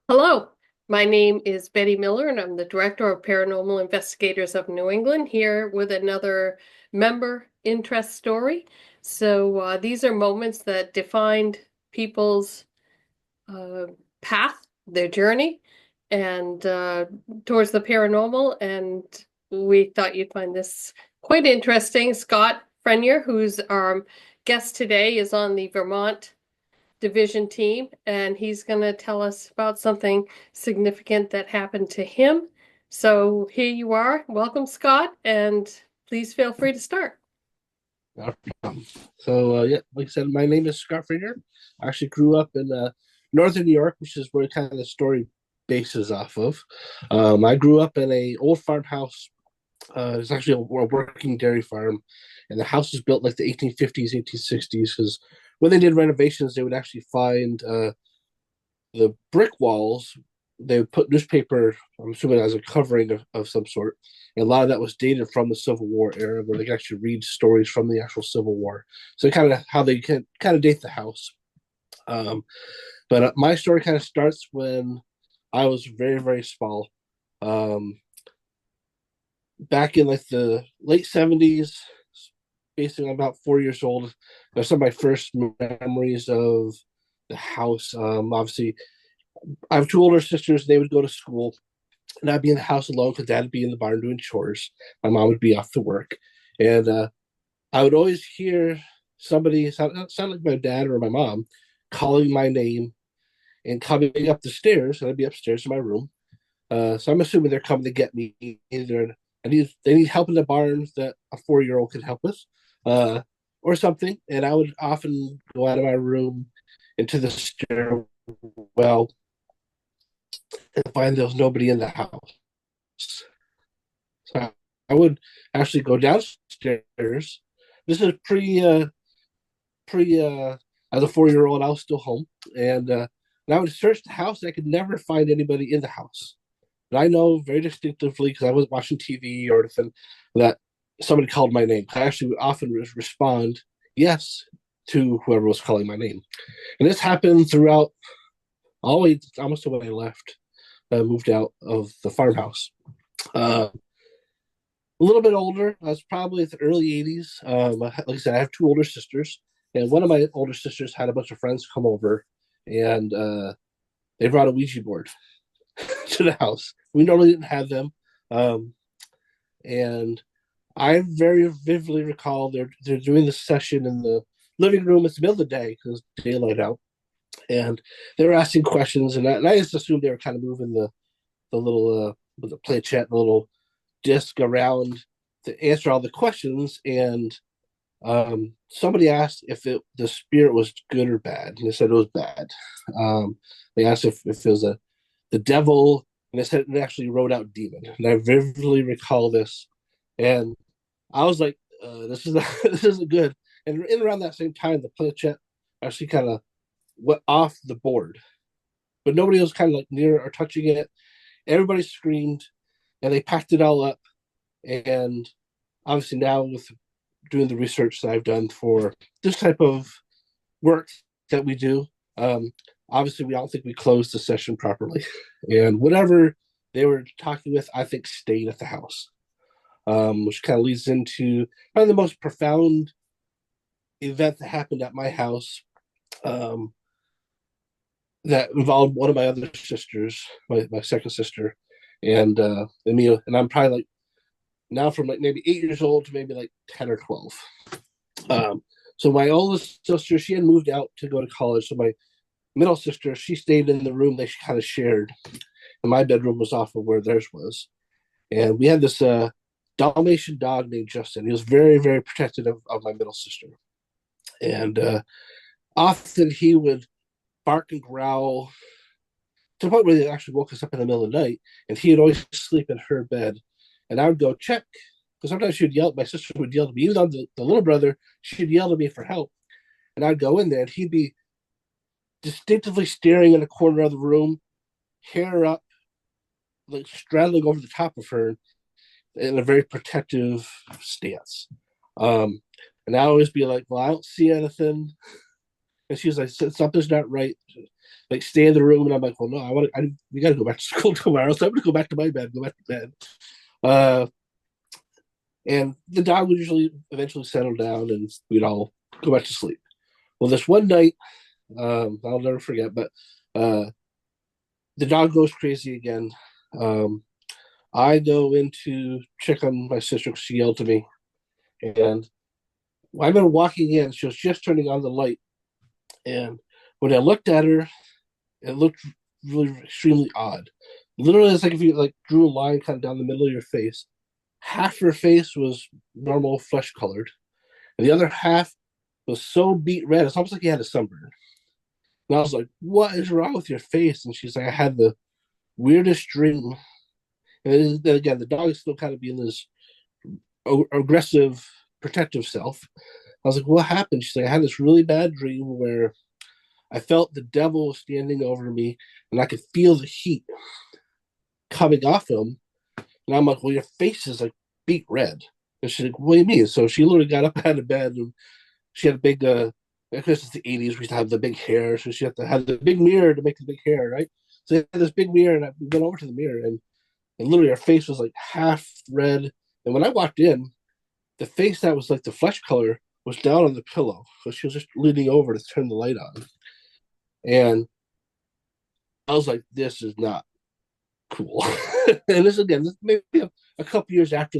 Hello, my name is Betty Miller, and I'm the Director of Paranormal Investigators of New England, here with another member interest story. These are moments that defined people's uh, path, their journey, and towards the paranormal. And we thought you'd find this quite interesting. Scott Frenier, who's our guest today, is on the Vermont division team, and he's going to tell us about something significant that happened to him. So here you are. Welcome, Scott, and please feel free to start. Not a problem. Yeah, like I said, my name is Scott Fraser. I actually grew up in northern New York, which is where kind of the story bases off of. I grew up in a old farmhouse. It's actually a working dairy farm, and the house was built like the 1850s, 1860s. Because when they did renovations, they would actually find the brick walls. They would put newspaper, I'm assuming, as a covering of some sort. And a lot of that was dated from the Civil War era, where they could actually read stories from the actual Civil War. So kind of how they can kind of date the house. Um, but my story kind of starts when I was very, very small. Um, Back in like the late 70s, basically I'm about 4 years old. There's some of my first memories of the house. Obviously, I have two older sisters. They would go to school, and I'd be in the house alone because Dad'd be in the barn doing chores. My mom would be off to work, and I would always hear somebody sound like my dad or my mom calling my name and coming up the stairs, and I'd be upstairs in my room. So I'm assuming they're coming to get me. Either they need help in the barn that a 4-year-old can help with, uh, or something. And I would often go out of my room into the stairwell and find there was nobody in the house. So I would actually go downstairs. This is pre as a 4-year old, I was still home, and I would search the house. And I could never find anybody in the house. But I know very distinctively because I was watching TV or anything that somebody called my name. I actually would often respond yes to whoever was calling my name, and this happened throughout always almost when I left, moved out of the farmhouse. Uh, a little bit older. I was probably the early 80s. Like I said, I have two older sisters, and one of my older sisters had a bunch of friends come over, and they brought a Ouija board to the house. We normally didn't have them, um, and I very vividly recall they're doing this session in the living room. It's the middle of the day because it's daylight out, and they were asking questions, and I just assumed they were kind of moving the little with the planchette, the little disc around to answer all the questions. And somebody asked if the spirit was good or bad, and they said it was bad. They asked if it was the devil, and they said it actually wrote out demon. And I vividly recall this, and I was like, "This is this isn't good." And in around that same time, the planchette actually kind of went off the board, but nobody was kind of like near or touching it. Everybody screamed, and they packed it all up. And obviously now with doing the research that I've done for this type of work that we do, um, obviously we don't think we closed the session properly, and whatever they were talking with, I think stayed at the house, which kind of leads into probably the most profound event that happened at my house. Um, that involved one of my other sisters, my second sister, and me, and I'm probably like now from like maybe 8 years old to maybe like 10 or 12. Um, so my oldest sister, she had moved out to go to college. So my middle sister, she stayed in the room they kind of shared, and my bedroom was off of where theirs was. And we had this Dalmatian dog named Justin. He was very, very protective of my middle sister, and often he would bark and growl to the point where they actually woke us up in the middle of the night. And he would always sleep in her bed, and I would go check because sometimes she would yell. My sister would yell to me, even though the little brother, she'd yell to me for help, and I'd go in there, and he'd be distinctively staring in a corner of the room, hair up, like straddling over the top of her in a very protective stance. Um, and I always be like, "Well, I don't see anything," and she was like, "Something's not right." like stay in the room, and I'm like, well, no, we got to go back to school tomorrow, so I'm gonna go back to my bed, go back to bed. Uh, and the dog would usually eventually settle down, and we'd all go back to sleep. Well, this one night, I'll never forget, but uh, the dog goes crazy again. Um, I go in to check on my sister because she yelled at me, and I've been walking in. She was just turning on the light, and when I looked at her, it looked really extremely odd. Literally, it's like if you like drew a line kind of down the middle of your face. Half her face was normal flesh colored, and the other half was so beet red. It's almost like you had a sunburn. And I was like, "What is wrong with your face?" And she's like, "I had the weirdest dream." And then again, the dog is still kind of being this aggressive, protective self. I was like, "What happened?" She's like, "I had this really bad dream where I felt the devil standing over me, and I could feel the heat coming off him." And I'm like, "Well, your face is like beet red." And she's like, "What do you mean?" So she literally got up out of bed, and she had a big, because it's the 80s, we used to have the big hair. So she had to have the big mirror to make the big hair, right? So they had this big mirror, and I went over to the mirror, and literally her face was like half red. And when I walked in, the face that was like the flesh color was down on the pillow. So she was just leaning over to turn the light on. And I was like, this is not cool. And this again, this maybe a couple years after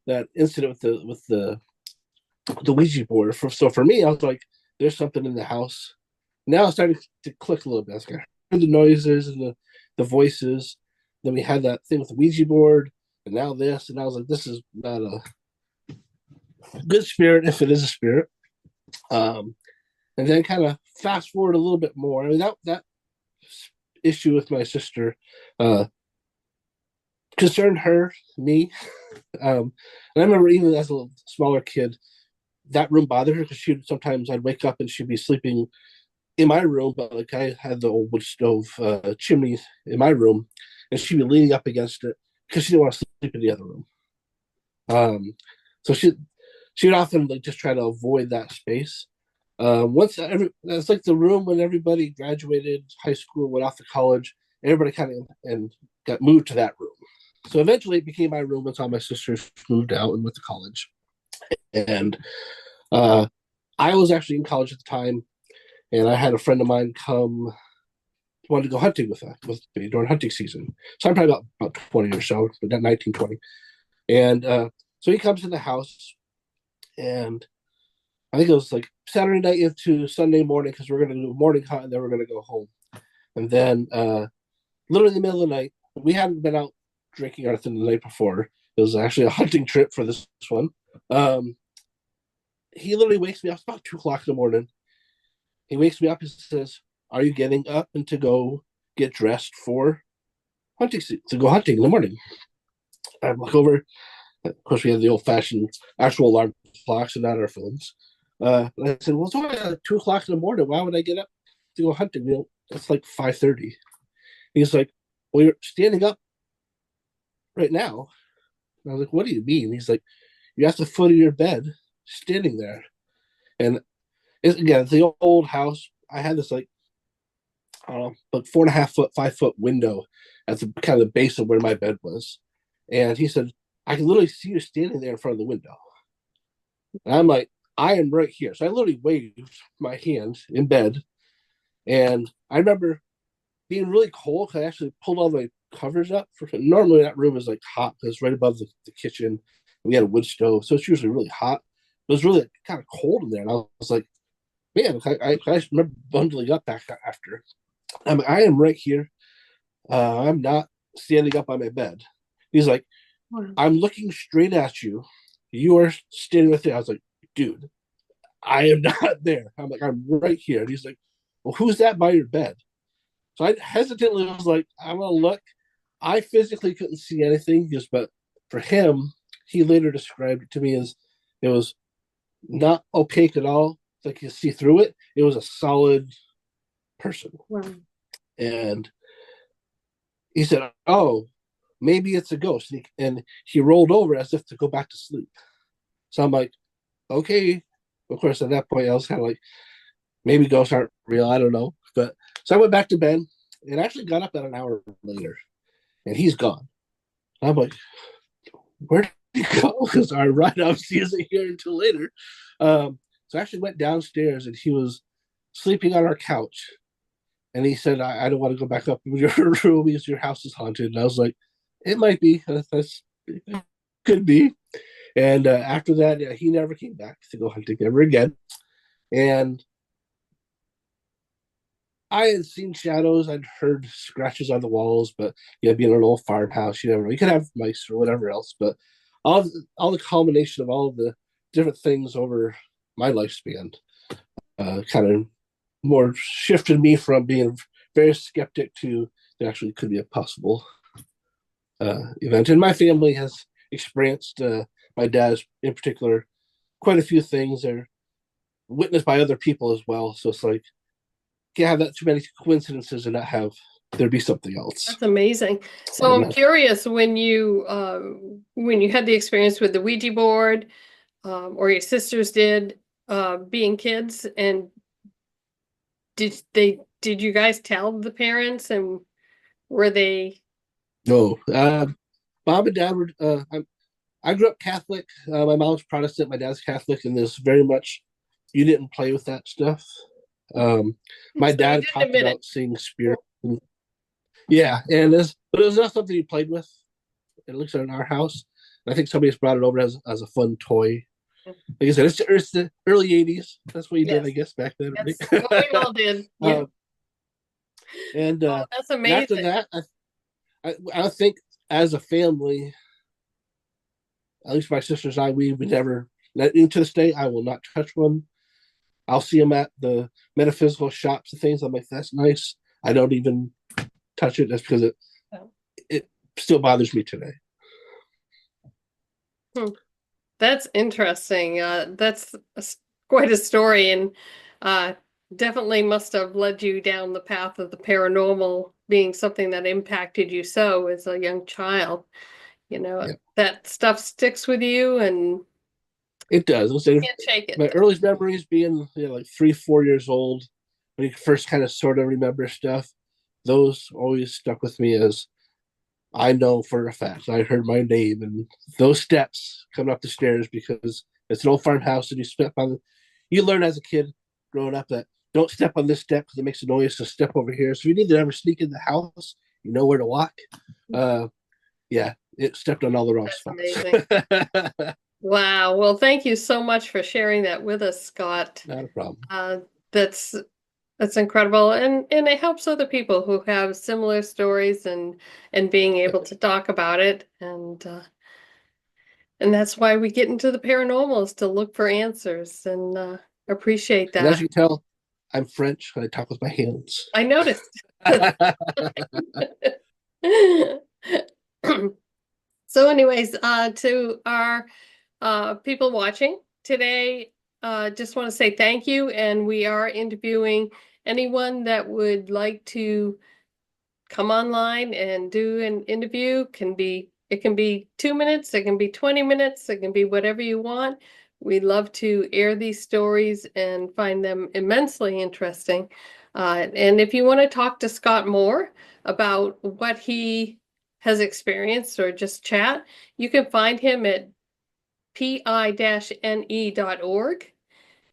that incident with the Ouija board. So for me, I was like, there's something in the house. Now it's starting to click a little bit. I was like, I heard the noises and the voices. Then we had that thing with the Ouija board, and now this, and I was like, this is not a good spirit if it is a spirit. Um, and then kind of fast forward a little bit more. I mean, that issue with my sister uh, concerned her, me. And I remember even as a smaller kid, that room bothered her because sometimes I'd wake up and she'd be sleeping in my room, but like I had the old wood stove chimney in my room, and she'd be leaning up against it because she didn't want to sleep in the other room. So she would often like just try to avoid that space. It's like the room when everybody graduated high school, went off to college, everybody kind of and got moved to that room. So eventually it became my room once all my sisters moved out and went to college. And uh, I was actually in college at the time, and I had a friend of mine come wanted to go hunting with me during hunting season. So I'm probably about 20 or so, but 19, 20. And so he comes to the house, and I think it was like Saturday night into Sunday morning because we're going to do a morning hunt and then we're going to go home. And then, literally in the middle of the night, we hadn't been out drinking or anything the night before. It was actually a hunting trip for this one. Um, he literally wakes me up. It's about 2 o'clock in the morning. He wakes me up and says, "Are you getting up and to go get dressed for hunting to go hunting in the morning?" I look over. Of course, we had the old fashioned actual alarm clocks and not our phones. And I said, "Well, it's only 2 o'clock in the morning. Why would I get up to go hunting? It's like 5:30." He's like, "Well, you're standing up right now." And I was like, "What do you mean?" He's like, "You're at the foot of your bed, standing there." And again, it's the old house. I had this like, I don't know, like 4.5 foot, 5 foot window at the kind of the base of where my bed was. And he said, "I can literally see you standing there in front of the window." And I'm like, "I am right here." So I literally waved my hand in bed. And I remember being really cold because I actually pulled all the covers up. Normally that room is like hot because it's right above the kitchen. We had a wood stove, so it's usually really hot. But it was really kind of cold in there. And I was like, man, I remember bundling up back after. I am right here. I'm not standing up on my bed. He's like, "I'm looking straight at you. You are standing right there." I was like, "Dude, I am not there." I'm like, "I'm right here." And he's like, "Well, who's that by your bed?" So I hesitantly was like, "I'm gonna look." I physically couldn't see anything, just but for him, he later described it to me as it was not opaque at all. Like you see through it. It was a solid person. Wow. And he said, "Oh, maybe it's a ghost." And he rolled over as if to go back to sleep. So I'm like, okay. Of course, at that point, I was kind of like, maybe ghosts aren't real. I don't know. But So I went back to bed and actually got up about an hour later, and he's gone. I'm like, where did he go? Because our ride obviously isn't here until later. So I actually went downstairs, and he was sleeping on our couch. And he said, I don't want to go back up in your room because your house is haunted. And I was like, it might be. It could be. And after that, yeah, he never came back to go hunting ever again. And I had seen shadows. I'd heard scratches on the walls, but yeah, being an old farmhouse, you never know. You could have mice or whatever else, but all the culmination of all of the different things over my lifespan kind of more shifted me from being very skeptic to there actually could be a possible event. And my family has experienced, my dad in particular, quite a few things. They're witnessed by other people as well. So it's like, can't have that too many coincidences and not have there be something else. That's amazing. So I'm curious when you had the experience with the Ouija board, or your sisters did, being kids, and did you guys tell the parents, and were they? No, mom and dad were. I grew up Catholic. My mom's Protestant. My dad's Catholic, and there's very much you didn't play with that stuff. My So you dad didn't talked admit it. about seeing spirit. Yeah, and but it was not something he played with. At least in our house. And I think somebody's brought it over as a fun toy. Like I said, it's the early '80s. That's what you did, I Yes, guess, back then. that's what we Right? all did. Yeah. um, and Oh, that's and after amazing. that, I think as a family, at least my sisters and I, we would never. Into this day, I will not touch one. I'll see them at the metaphysical shops and things. I'm like, that's nice. I don't even touch it. That's because Oh. it still bothers me today. Hmm. That's interesting. Quite a story, and uh, definitely must have led you down the path of the paranormal being something that impacted you so as a young child. You know, Yeah, that stuff sticks with you and it does. can't shake My it. earliest memories being like 3, 4 years old, when you first kind of sort of remember stuff, those always stuck with me as I know for a fact. I heard my name and those steps coming up the stairs because it's an old farmhouse and you step on. You learn as a kid growing up that don't step on this step because it makes a noise. So step over here. So if you need to ever sneak in the house, you know where to walk. Uh, yeah, it stepped on all the wrong That's spots. amazing. Wow. Well, thank you so much for sharing that with us, Scott. Not a problem. Uh, that's that's incredible, and it helps other people who have similar stories and being able to talk about it, and that's why we get into the paranormals to look for answers, and appreciate And as that. you can tell, I'm French and I talk with my hands. I noticed. So anyways, to our people watching today, just want to say thank you, and we are interviewing anyone that would like to come online and do an interview. It can be 2 minutes, it can be 20 minutes, it can be whatever you want. We love to air these stories and find them immensely interesting. And if you want to talk to Scott more about what he has experienced or just chat, you can find him at pi-ne.org.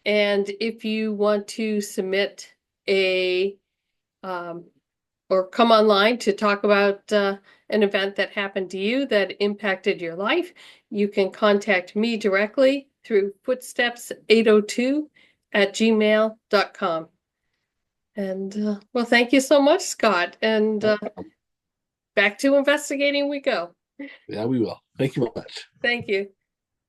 And if you want to submit a um, or come online to talk about an event that happened to you that impacted your life, you can contact me directly through footsteps802@gmail.com. And well, thank you so much, Scott. And back to investigating we go. Yeah, we will. Thank you much. Thank you.